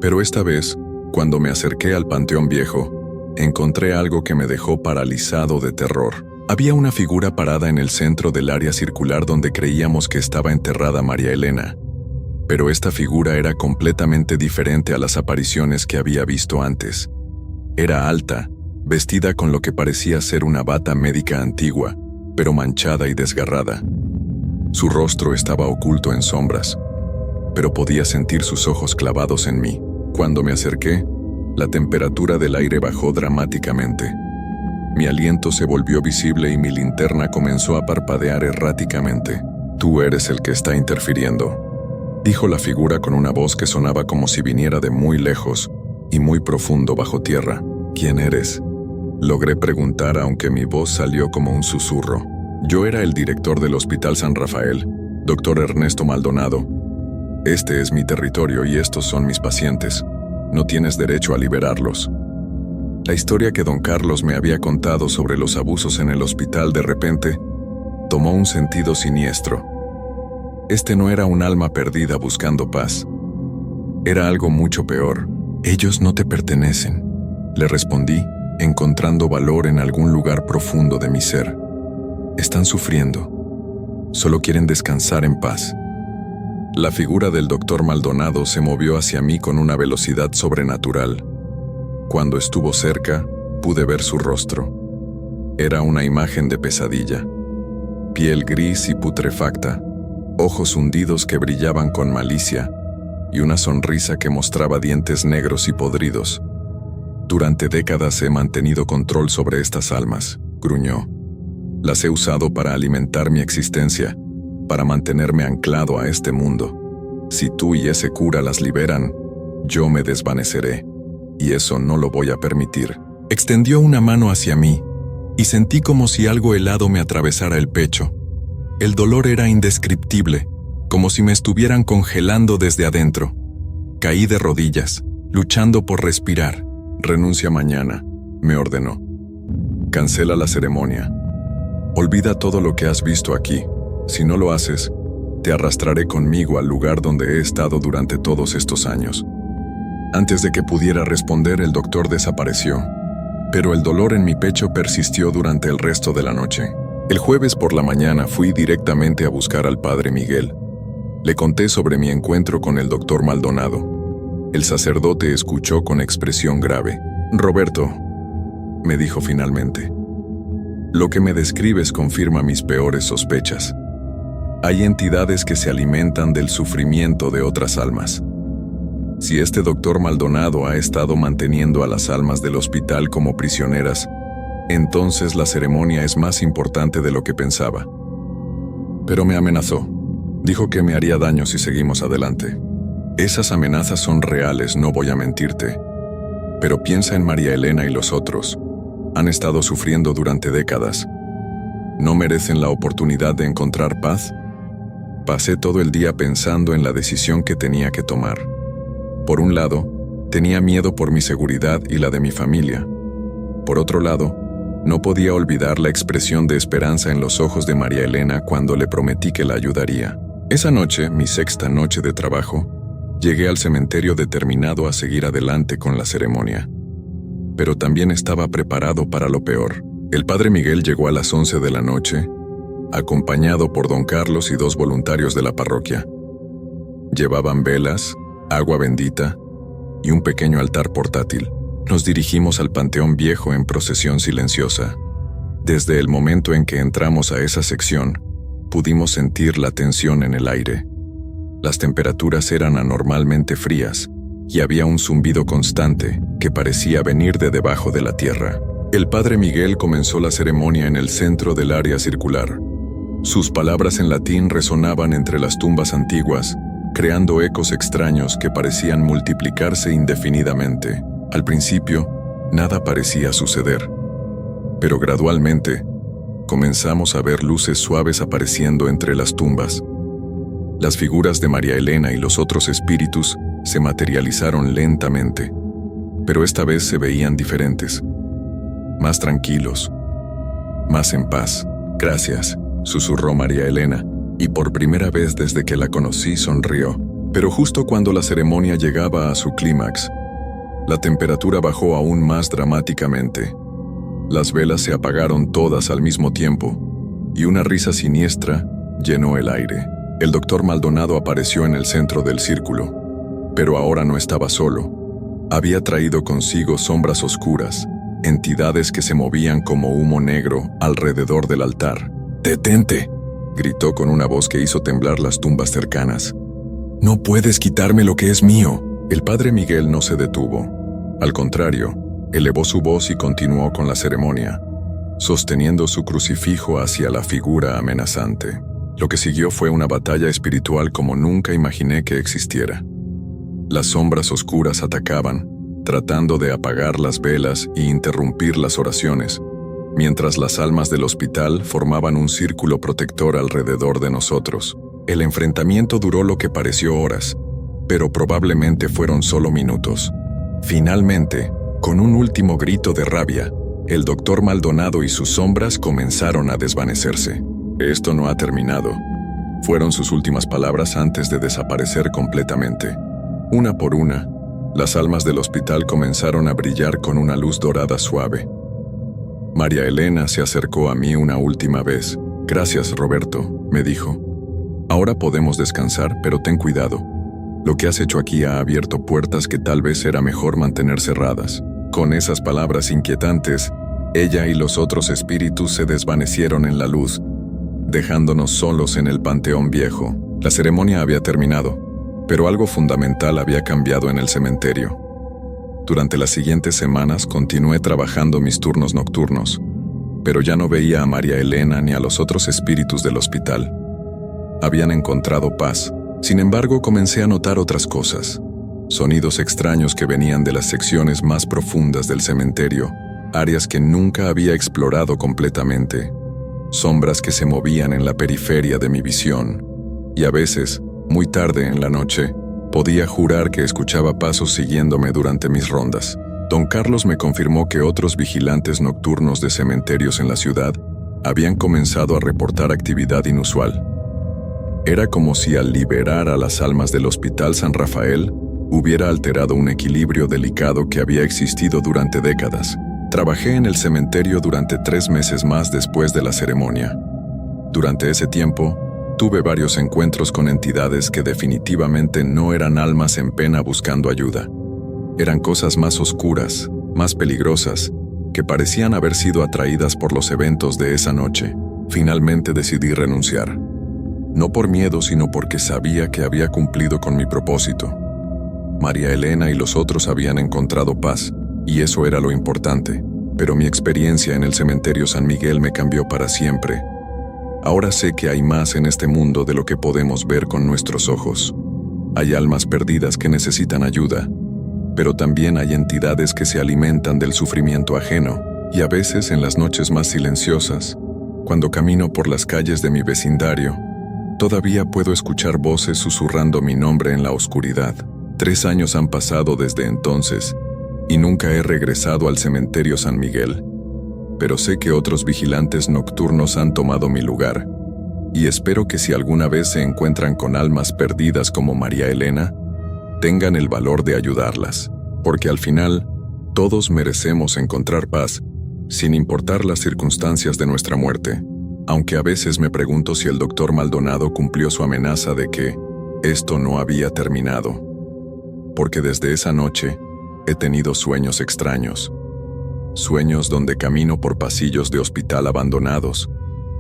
Pero esta vez, cuando me acerqué al Panteón Viejo, encontré algo que me dejó paralizado de terror. Había una figura parada en el centro del área circular donde creíamos que estaba enterrada María Elena. Pero esta figura era completamente diferente a las apariciones que había visto antes. Era alta, vestida con lo que parecía ser una bata médica antigua, pero manchada y desgarrada. Su rostro estaba oculto en sombras, pero podía sentir sus ojos clavados en mí. Cuando me acerqué, la temperatura del aire bajó dramáticamente. Mi aliento se volvió visible y mi linterna comenzó a parpadear erráticamente. «Tú eres el que está interfiriendo», dijo la figura con una voz que sonaba como si viniera de muy lejos y muy profundo bajo tierra. «¿Quién eres?», logré preguntar, aunque mi voz salió como un susurro. Yo era el director del Hospital San Rafael, Dr. Ernesto Maldonado. Este es mi territorio y estos son mis pacientes. No tienes derecho a liberarlos. La historia que don Carlos me había contado sobre los abusos en el hospital de repente tomó un sentido siniestro. Este no era un alma perdida buscando paz. Era algo mucho peor. Ellos no te pertenecen, le respondí, encontrando valor en algún lugar profundo de mi ser. Están sufriendo. Solo quieren descansar en paz. La figura del doctor Maldonado se movió hacia mí con una velocidad sobrenatural. Cuando estuvo cerca, pude ver su rostro. Era una imagen de pesadilla. Piel gris y putrefacta, ojos hundidos que brillaban con malicia, y una sonrisa que mostraba dientes negros y podridos. Durante décadas he mantenido control sobre estas almas, gruñó. Las he usado para alimentar mi existencia, para mantenerme anclado a este mundo. Si tú y ese cura las liberan, yo me desvaneceré, y eso no lo voy a permitir. Extendió una mano hacia mí, y sentí como si algo helado me atravesara el pecho. El dolor era indescriptible, como si me estuvieran congelando desde adentro. Caí de rodillas, luchando por respirar. Renuncia mañana, me ordenó. Cancela la ceremonia. Olvida todo lo que has visto aquí. Si no lo haces, te arrastraré conmigo al lugar donde he estado durante todos estos años. Antes de que pudiera responder, el doctor desapareció, pero el dolor en mi pecho persistió durante el resto de la noche. El jueves por la mañana fui directamente a buscar al padre Miguel. Le conté sobre mi encuentro con el doctor Maldonado. El sacerdote escuchó con expresión grave. «Roberto», me dijo finalmente, «lo que me describes confirma mis peores sospechas. Hay entidades que se alimentan del sufrimiento de otras almas. Si este doctor Maldonado ha estado manteniendo a las almas del hospital como prisioneras, entonces la ceremonia es más importante de lo que pensaba». Pero me amenazó. Dijo que me haría daño si seguimos adelante. Esas amenazas son reales, no voy a mentirte. Pero piensa en María Elena y los otros. Han estado sufriendo durante décadas. ¿No merecen la oportunidad de encontrar paz? Pasé todo el día pensando en la decisión que tenía que tomar. Por un lado, tenía miedo por mi seguridad y la de mi familia. Por otro lado, no podía olvidar la expresión de esperanza en los ojos de María Elena cuando le prometí que la ayudaría. Esa noche, mi sexta noche de trabajo, llegué al cementerio determinado a seguir adelante con la ceremonia. Pero también estaba preparado para lo peor. El padre Miguel llegó a las 11 de la noche, acompañado por don Carlos y 2 voluntarios de la parroquia. Llevaban velas, agua bendita y un pequeño altar portátil. Nos dirigimos al Panteón Viejo en procesión silenciosa. Desde el momento en que entramos a esa sección, pudimos sentir la tensión en el aire. Las temperaturas eran anormalmente frías y había un zumbido constante que parecía venir de debajo de la tierra. El padre Miguel comenzó la ceremonia en el centro del área circular. Sus palabras en latín resonaban entre las tumbas antiguas, creando ecos extraños que parecían multiplicarse indefinidamente. Al principio, nada parecía suceder, pero gradualmente comenzamos a ver luces suaves apareciendo entre las tumbas. Las figuras de María Elena y los otros espíritus se materializaron lentamente, pero esta vez se veían diferentes, más tranquilos, más en paz. «Gracias», susurró María Elena, y por primera vez desde que la conocí sonrió. Pero justo cuando la ceremonia llegaba a su clímax, la temperatura bajó aún más dramáticamente. Las velas se apagaron todas al mismo tiempo, y una risa siniestra llenó el aire. El doctor Maldonado apareció en el centro del círculo, pero ahora no estaba solo. Había traído consigo sombras oscuras, entidades que se movían como humo negro alrededor del altar. «¡Detente!», gritó con una voz que hizo temblar las tumbas cercanas. «No puedes quitarme lo que es mío». El padre Miguel no se detuvo. Al contrario, elevó su voz y continuó con la ceremonia, sosteniendo su crucifijo hacia la figura amenazante. Lo que siguió fue una batalla espiritual como nunca imaginé que existiera. Las sombras oscuras atacaban, tratando de apagar las velas e interrumpir las oraciones, mientras las almas del hospital formaban un círculo protector alrededor de nosotros. El enfrentamiento duró lo que pareció horas, pero probablemente fueron solo minutos. Finalmente, con un último grito de rabia, el doctor Maldonado y sus sombras comenzaron a desvanecerse. «Esto no ha terminado», Fueron sus últimas palabras antes de desaparecer completamente. Una por una, las almas del hospital comenzaron a brillar con una luz dorada suave. María Elena se acercó a mí una última vez. «Gracias, Roberto», me dijo. «Ahora podemos descansar, pero ten cuidado. Lo que has hecho aquí ha abierto puertas que tal vez era mejor mantener cerradas». Con esas palabras inquietantes, ella y los otros espíritus se desvanecieron en la luz, dejándonos solos en el Panteón Viejo. La ceremonia había terminado, pero algo fundamental había cambiado en el cementerio. Durante las siguientes semanas continué trabajando mis turnos nocturnos, pero ya no veía a María Elena ni a los otros espíritus del hospital. Habían encontrado paz. Sin embargo, comencé a notar otras cosas. Sonidos extraños que venían de las secciones más profundas del cementerio, áreas que nunca había explorado completamente. Sombras que se movían en la periferia de mi visión. Y a veces, muy tarde en la noche, podía jurar que escuchaba pasos siguiéndome durante mis rondas. Don Carlos me confirmó que otros vigilantes nocturnos de cementerios en la ciudad habían comenzado a reportar actividad inusual. Era como si al liberar a las almas del Hospital San Rafael, hubiera alterado un equilibrio delicado que había existido durante décadas. Trabajé en el cementerio durante 3 meses más después de la ceremonia. Durante ese tiempo, tuve varios encuentros con entidades que definitivamente no eran almas en pena buscando ayuda. Eran cosas más oscuras, más peligrosas, que parecían haber sido atraídas por los eventos de esa noche. Finalmente decidí renunciar. No por miedo, sino porque sabía que había cumplido con mi propósito. María Elena y los otros habían encontrado paz, y eso era lo importante. Pero mi experiencia en el cementerio San Miguel me cambió para siempre. Ahora sé que hay más en este mundo de lo que podemos ver con nuestros ojos. Hay almas perdidas que necesitan ayuda, pero también hay entidades que se alimentan del sufrimiento ajeno, y a veces en las noches más silenciosas, cuando camino por las calles de mi vecindario, todavía puedo escuchar voces susurrando mi nombre en la oscuridad. 3 años han pasado desde entonces, y nunca he regresado al cementerio San Miguel. Pero sé que otros vigilantes nocturnos han tomado mi lugar, y espero que si alguna vez se encuentran con almas perdidas como María Elena, tengan el valor de ayudarlas, porque al final, todos merecemos encontrar paz, sin importar las circunstancias de nuestra muerte. Aunque a veces me pregunto si el doctor Maldonado cumplió su amenaza de que esto no había terminado. Porque desde esa noche, he tenido sueños extraños. Sueños donde camino por pasillos de hospital abandonados,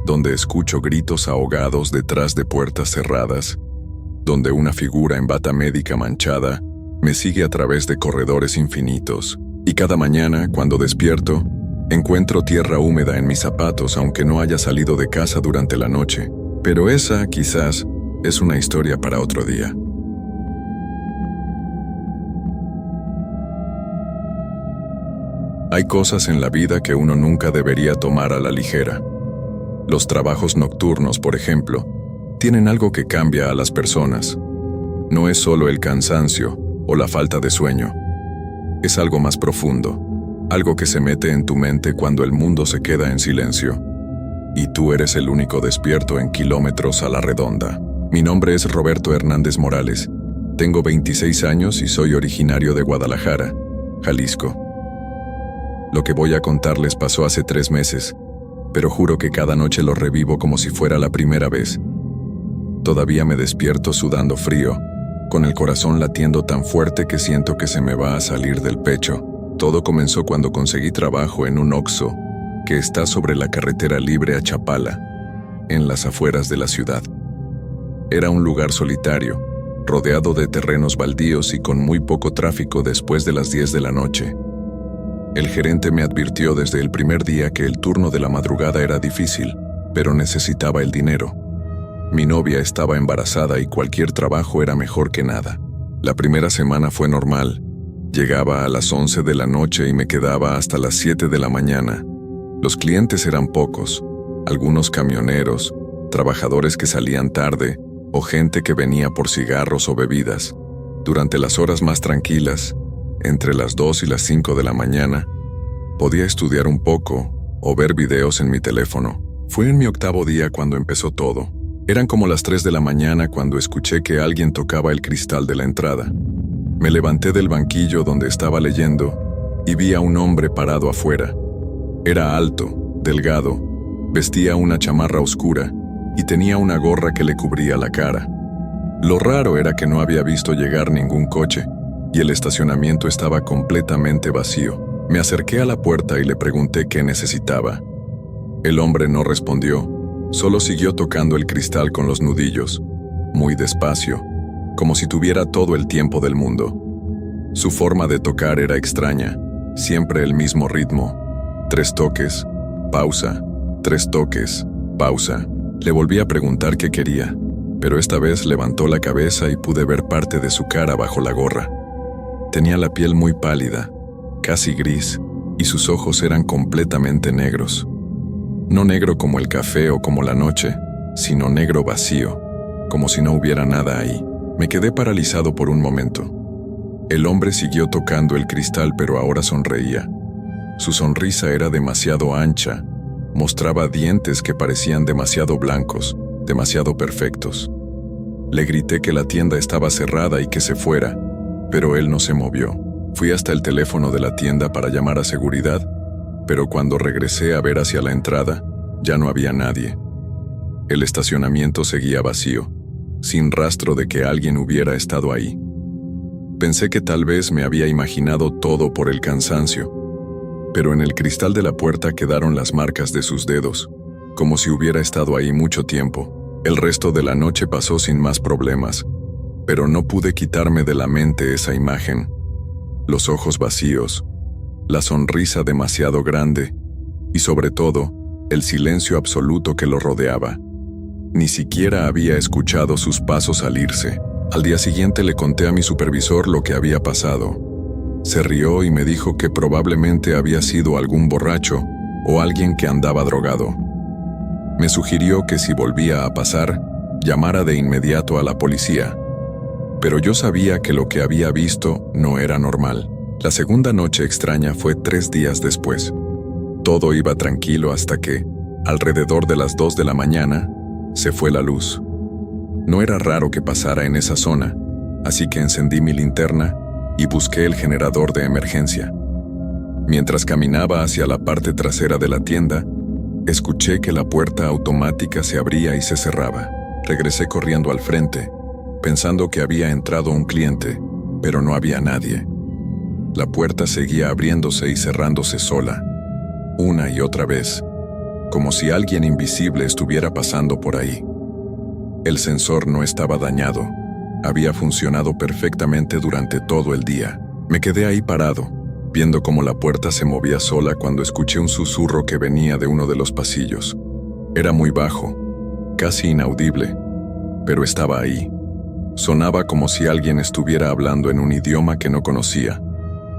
donde escucho gritos ahogados detrás de puertas cerradas, donde una figura en bata médica manchada me sigue a través de corredores infinitos. Y cada mañana, cuando despierto, encuentro tierra húmeda en mis zapatos aunque no haya salido de casa durante la noche. Pero esa, quizás, es una historia para otro día. Hay cosas en la vida que uno nunca debería tomar a la ligera. Los trabajos nocturnos, por ejemplo, tienen algo que cambia a las personas. No es solo el cansancio o la falta de sueño. Es algo más profundo, algo que se mete en tu mente cuando el mundo se queda en silencio. Y tú eres el único despierto en kilómetros a la redonda. Mi nombre es Roberto Hernández Morales. Tengo 26 años y soy originario de Guadalajara, Jalisco. Lo que voy a contarles pasó hace 3 meses, pero juro que cada noche lo revivo como si fuera la primera vez. Todavía me despierto sudando frío, con el corazón latiendo tan fuerte que siento que se me va a salir del pecho. Todo comenzó cuando conseguí trabajo en un Oxxo, que está sobre la carretera libre a Chapala, en las afueras de la ciudad. Era un lugar solitario, rodeado de terrenos baldíos y con muy poco tráfico después de las 10 de la noche. El gerente me advirtió desde el primer día que el turno de la madrugada era difícil, pero necesitaba el dinero. Mi novia estaba embarazada y cualquier trabajo era mejor que nada. La primera semana fue normal. Llegaba a las 11 de la noche y me quedaba hasta las 7 de la mañana. Los clientes eran pocos, algunos camioneros, trabajadores que salían tarde o gente que venía por cigarros o bebidas. Durante las horas más tranquilas, entre las 2 y las 5 de la mañana, podía estudiar un poco o ver videos en mi teléfono. Fue en mi 8º día cuando empezó todo. Eran como las 3 de la mañana cuando escuché que alguien tocaba el cristal de la entrada. Me levanté del banquillo donde estaba leyendo y vi a un hombre parado afuera. Era alto, delgado, vestía una chamarra oscura y tenía una gorra que le cubría la cara. Lo raro era que no había visto llegar ningún coche y el estacionamiento estaba completamente vacío. Me acerqué a la puerta y le pregunté qué necesitaba. El hombre no respondió, solo siguió tocando el cristal con los nudillos, muy despacio, como si tuviera todo el tiempo del mundo. Su forma de tocar era extraña, siempre el mismo ritmo. 3 toques, pausa, 3 toques, pausa. Le volví a preguntar qué quería, pero esta vez levantó la cabeza y pude ver parte de su cara bajo la gorra. Tenía la piel muy pálida, casi gris, y sus ojos eran completamente negros. No negro como el café o como la noche, sino negro vacío, como si no hubiera nada ahí. Me quedé paralizado por un momento. El hombre siguió tocando el cristal, pero ahora sonreía. Su sonrisa era demasiado ancha, mostraba dientes que parecían demasiado blancos, demasiado perfectos. Le grité que la tienda estaba cerrada y que se fuera, pero él no se movió. Fui hasta el teléfono de la tienda para llamar a seguridad, pero cuando regresé a ver hacia la entrada, ya no había nadie. El estacionamiento seguía vacío, sin rastro de que alguien hubiera estado ahí. Pensé que tal vez me había imaginado todo por el cansancio, pero en el cristal de la puerta quedaron las marcas de sus dedos, como si hubiera estado ahí mucho tiempo. El resto de la noche pasó sin más problemas, pero no pude quitarme de la mente esa imagen. Los ojos vacíos, la sonrisa demasiado grande y sobre todo, el silencio absoluto que lo rodeaba. Ni siquiera había escuchado sus pasos salirse. Al día siguiente le conté a mi supervisor lo que había pasado. Se rió y me dijo que probablemente había sido algún borracho o alguien que andaba drogado. Me sugirió que si volvía a pasar, llamara de inmediato a la policía. Pero yo sabía que lo que había visto no era normal. La segunda noche extraña fue 3 días después. Todo iba tranquilo hasta que, alrededor de las 2 de la mañana, se fue la luz. No era raro que pasara en esa zona, así que encendí mi linterna y busqué el generador de emergencia. Mientras caminaba hacia la parte trasera de la tienda, escuché que la puerta automática se abría y se cerraba. Regresé corriendo al frente, pensando que había entrado un cliente, pero no había nadie. La puerta seguía abriéndose y cerrándose sola, una y otra vez, como si alguien invisible estuviera pasando por ahí. El sensor no estaba dañado, había funcionado perfectamente durante todo el día. Me quedé ahí parado, viendo cómo la puerta se movía sola cuando escuché un susurro que venía de uno de los pasillos. Era muy bajo, casi inaudible, pero estaba ahí. Sonaba como si alguien estuviera hablando en un idioma que no conocía,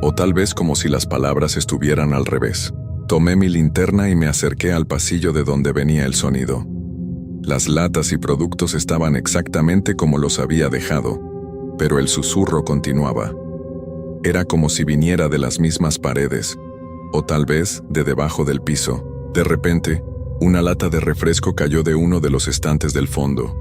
o tal vez como si las palabras estuvieran al revés. Tomé mi linterna y me acerqué al pasillo de donde venía el sonido. Las latas y productos estaban exactamente como los había dejado, pero el susurro continuaba. Era como si viniera de las mismas paredes, o tal vez de debajo del piso. De repente, una lata de refresco cayó de uno de los estantes del fondo.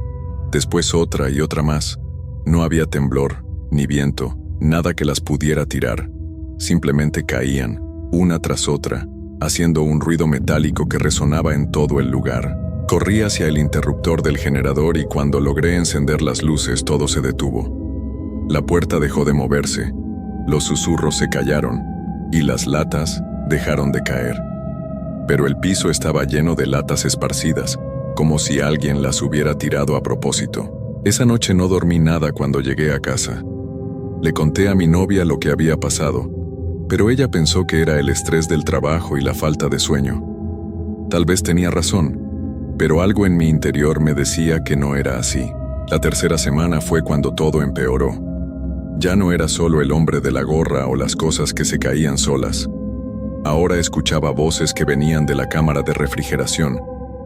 Después otra y otra más. No había temblor, ni viento, nada que las pudiera tirar. Simplemente caían, una tras otra, haciendo un ruido metálico que resonaba en todo el lugar. Corrí hacia el interruptor del generador y cuando logré encender las luces todo se detuvo. La puerta dejó de moverse, los susurros se callaron y las latas dejaron de caer. Pero el piso estaba lleno de latas esparcidas, como si alguien las hubiera tirado a propósito. Esa noche no dormí nada cuando llegué a casa. Le conté a mi novia lo que había pasado, pero ella pensó que era el estrés del trabajo y la falta de sueño. Tal vez tenía razón, pero algo en mi interior me decía que no era así. La tercera semana fue cuando todo empeoró. Ya no era solo el hombre de la gorra o las cosas que se caían solas. Ahora escuchaba voces que venían de la cámara de refrigeración,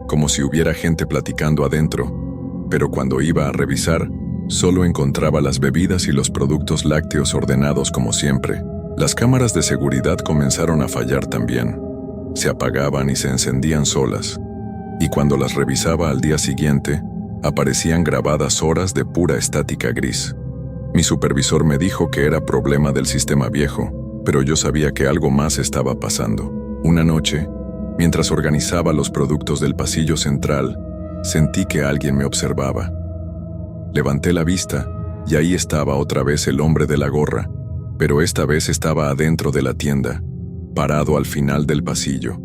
como si hubiera gente platicando adentro, pero cuando iba a revisar, solo encontraba las bebidas y los productos lácteos ordenados como siempre. Las cámaras de seguridad comenzaron a fallar también. Se apagaban y se encendían solas. Y cuando las revisaba al día siguiente, Aparecían grabadas horas de pura estática gris. Mi supervisor me dijo que era problema del sistema viejo, pero yo sabía que algo más estaba pasando. Una noche, mientras organizaba los productos del pasillo central, sentí que alguien me observaba. Levanté la vista y ahí estaba otra vez el hombre de la gorra, pero esta vez estaba adentro de la tienda, parado al final del pasillo.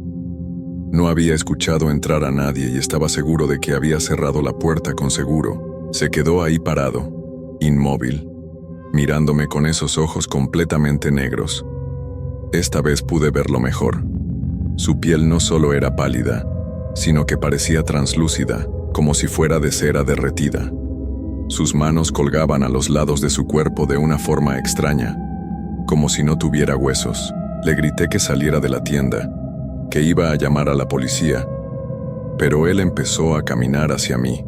No había escuchado entrar a nadie y estaba seguro de que había cerrado la puerta con seguro. Se quedó ahí parado, inmóvil, mirándome con esos ojos completamente negros. Esta vez pude verlo mejor. Su piel no solo era pálida, sino que parecía translúcida, como si fuera de cera derretida. Sus manos colgaban a los lados de su cuerpo de una forma extraña, como si no tuviera huesos. Le grité que saliera de la tienda, que iba a llamar a la policía, pero él empezó a caminar hacia mí.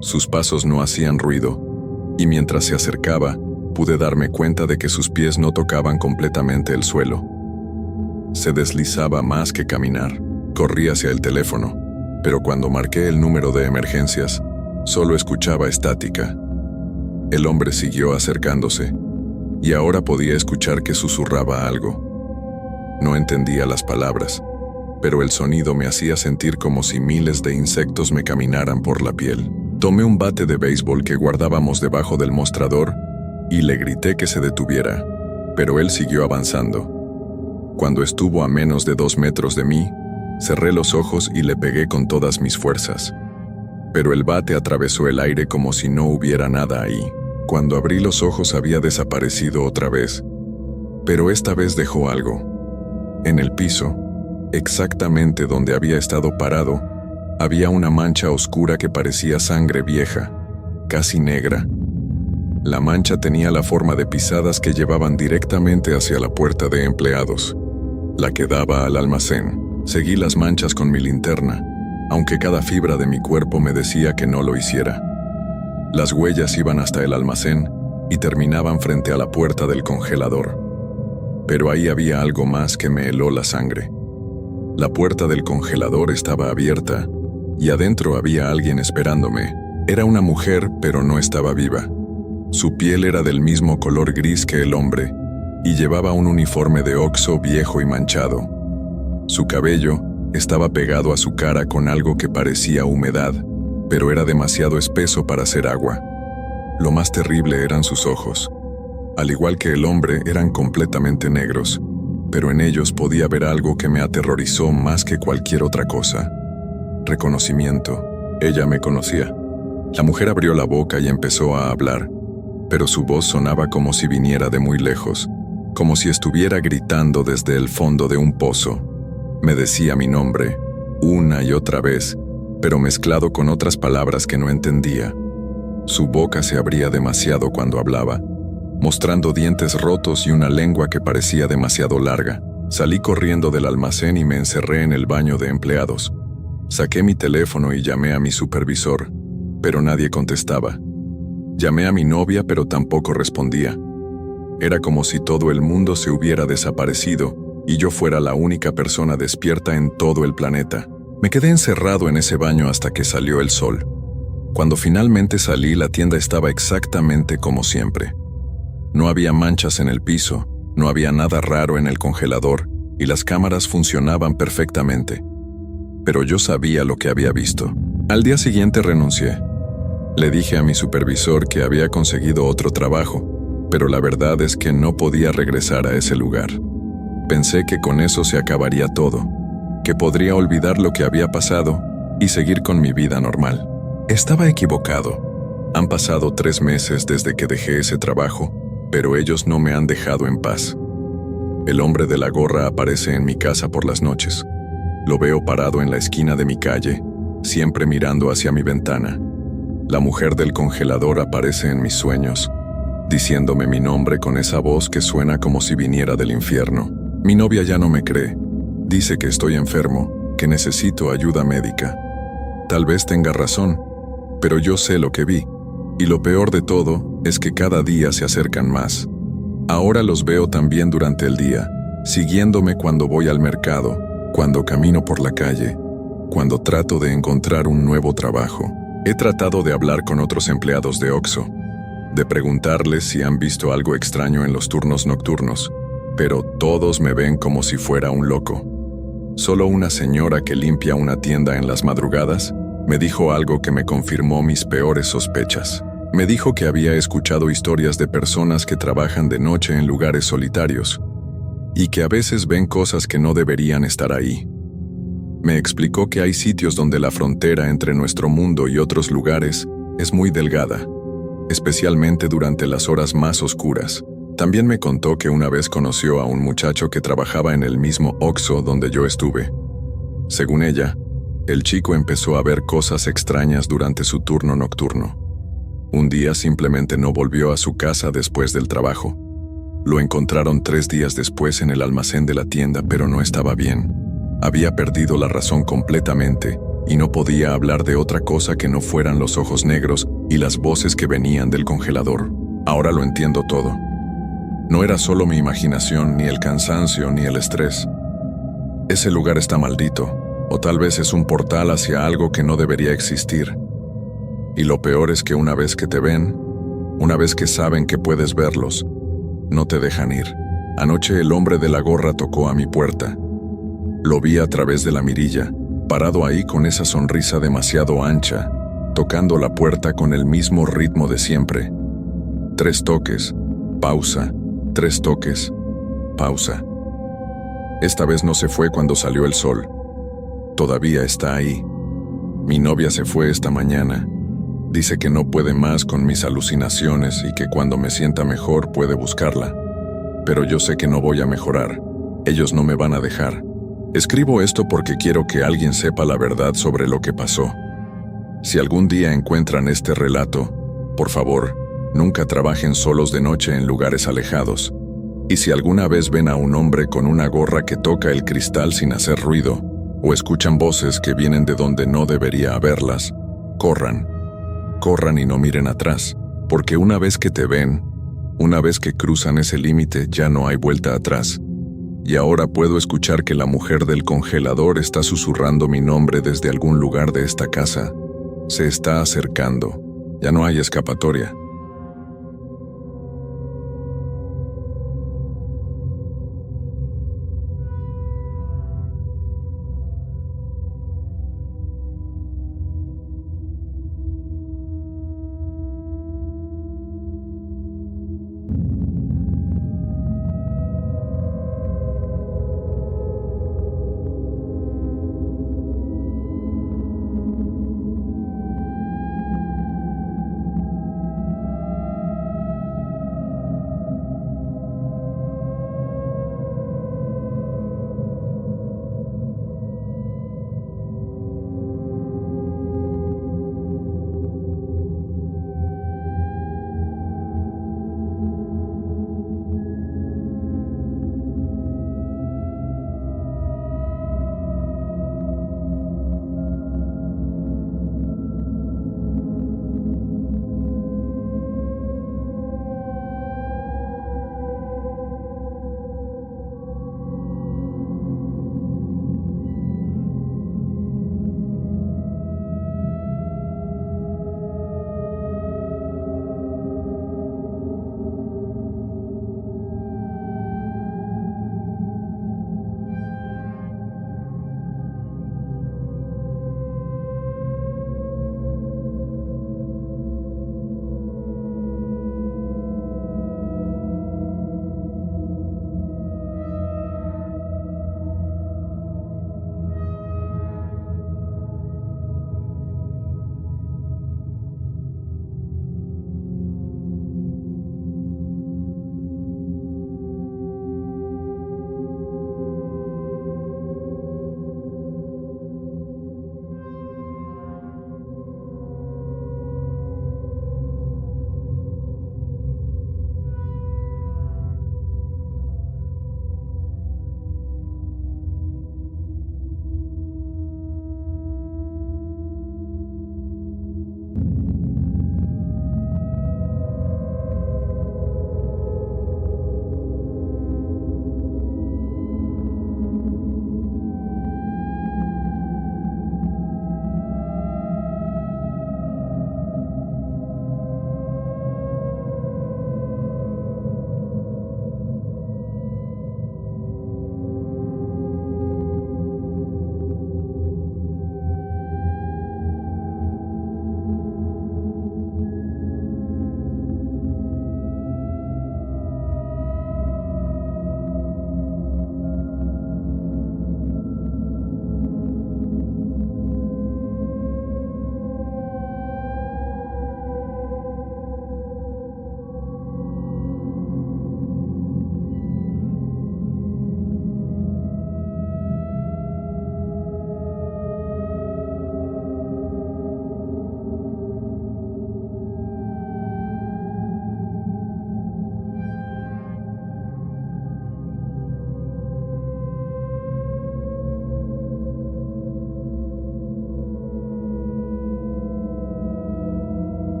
Sus pasos no hacían ruido, y mientras se acercaba, pude darme cuenta de que sus pies no tocaban completamente el suelo. Se deslizaba más que caminar. Corrí hacia el teléfono, pero cuando marqué el número de emergencias, solo escuchaba estática. El hombre siguió acercándose, y ahora podía escuchar que susurraba algo. No entendía las palabras, pero el sonido me hacía sentir como si miles de insectos me caminaran por la piel. Tomé un bate de béisbol que guardábamos debajo del mostrador y le grité que se detuviera, pero él siguió avanzando. Cuando estuvo a menos de 2 metros de mí, cerré los ojos y le pegué con todas mis fuerzas. Pero el bate atravesó el aire como si no hubiera nada ahí. Cuando abrí los ojos había desaparecido otra vez, pero esta vez dejó algo. En el piso, exactamente donde había estado parado, había una mancha oscura que parecía sangre vieja, casi negra. La mancha tenía la forma de pisadas que llevaban directamente hacia la puerta de empleados, la que daba al almacén. Seguí las manchas con mi linterna, aunque cada fibra de mi cuerpo me decía que no lo hiciera. Las huellas iban hasta el almacén y terminaban frente a la puerta del congelador. Pero ahí había algo más que me heló la sangre. La puerta del congelador estaba abierta y adentro había alguien esperándome. Era una mujer, pero no estaba viva. Su piel era del mismo color gris que el hombre y llevaba un uniforme de Oxxo viejo y manchado. Su cabello estaba pegado a su cara con algo que parecía humedad, pero era demasiado espeso para ser agua. Lo más terrible eran sus ojos. Al igual que el hombre, eran completamente negros, pero en ellos podía ver algo que me aterrorizó más que cualquier otra cosa. Reconocimiento. Ella me conocía. La mujer abrió la boca y empezó a hablar, pero su voz sonaba como si viniera de muy lejos, como si estuviera gritando desde el fondo de un pozo. Me decía mi nombre, una y otra vez, pero mezclado con otras palabras que no entendía. Su boca se abría demasiado cuando hablaba, mostrando dientes rotos y una lengua que parecía demasiado larga. Salí corriendo del almacén y me encerré en el baño de empleados. Saqué mi teléfono y llamé a mi supervisor, pero nadie contestaba. Llamé a mi novia, pero tampoco respondía. Era como si todo el mundo se hubiera desaparecido y yo fuera la única persona despierta en todo el planeta. Me quedé encerrado en ese baño hasta que salió el sol. Cuando finalmente salí, la tienda estaba exactamente como siempre. No había manchas en el piso, no había nada raro en el congelador y las cámaras funcionaban perfectamente. Pero yo sabía lo que había visto. Al día siguiente renuncié. Le dije a mi supervisor que había conseguido otro trabajo, pero la verdad es que no podía regresar a ese lugar. Pensé que con eso se acabaría todo, que podría olvidar lo que había pasado y seguir con mi vida normal. Estaba equivocado. Han pasado 3 meses desde que dejé ese trabajo, pero ellos no me han dejado en paz. El hombre de la gorra aparece en mi casa por las noches. Lo veo parado en la esquina de mi calle, siempre mirando hacia mi ventana. La mujer del congelador aparece en mis sueños, diciéndome mi nombre con esa voz que suena como si viniera del infierno. Mi novia ya no me cree. Dice que estoy enfermo, que necesito ayuda médica. Tal vez tenga razón, pero yo sé lo que vi. Y lo peor de todo es que cada día se acercan más. Ahora los veo también durante el día, siguiéndome cuando voy al mercado, cuando camino por la calle, cuando trato de encontrar un nuevo trabajo. He tratado de hablar con otros empleados de Oxxo, de preguntarles si han visto algo extraño en los turnos nocturnos, pero todos me ven como si fuera un loco. Solo una señora que limpia una tienda en las madrugadas me dijo algo que me confirmó mis peores sospechas. Me dijo que había escuchado historias de personas que trabajan de noche en lugares solitarios y que a veces ven cosas que no deberían estar ahí. Me explicó que hay sitios donde la frontera entre nuestro mundo y otros lugares es muy delgada, especialmente durante las horas más oscuras. También me contó que una vez conoció a un muchacho que trabajaba en el mismo Oxxo donde yo estuve. Según ella, el chico empezó a ver cosas extrañas durante su turno nocturno. Un día simplemente no volvió a su casa después del trabajo. Lo encontraron 3 días después en el almacén de la tienda, pero no estaba bien. Había perdido la razón completamente y no podía hablar de otra cosa que no fueran los ojos negros y las voces que venían del congelador. Ahora lo entiendo todo. No era solo mi imaginación, ni el cansancio, ni el estrés. Ese lugar está maldito, o tal vez es un portal hacia algo que no debería existir. Y lo peor es que una vez que te ven, una vez que saben que puedes verlos, no te dejan ir. Anoche el hombre de la gorra tocó a mi puerta. Lo vi a través de la mirilla, parado ahí con esa sonrisa demasiado ancha, tocando la puerta con el mismo ritmo de siempre. 3 toques, pausa. 3 toques, pausa. Esta vez no se fue cuando salió el sol. Todavía está ahí. Mi novia se fue esta mañana. Dice que no puede más con mis alucinaciones y que cuando me sienta mejor puede buscarla. Pero yo sé que no voy a mejorar. Ellos no me van a dejar. Escribo esto porque quiero que alguien sepa la verdad sobre lo que pasó. Si algún día encuentran este relato, por favor, nunca trabajen solos de noche en lugares alejados. Y si alguna vez ven a un hombre con una gorra que toca el cristal sin hacer ruido, o escuchan voces que vienen de donde no debería haberlas, corran. Corran y no miren atrás, porque una vez que te ven, una vez que cruzan ese límite, ya no hay vuelta atrás. Y ahora puedo escuchar que la mujer del congelador está susurrando mi nombre desde algún lugar de esta casa. Se está acercando. Ya no hay escapatoria.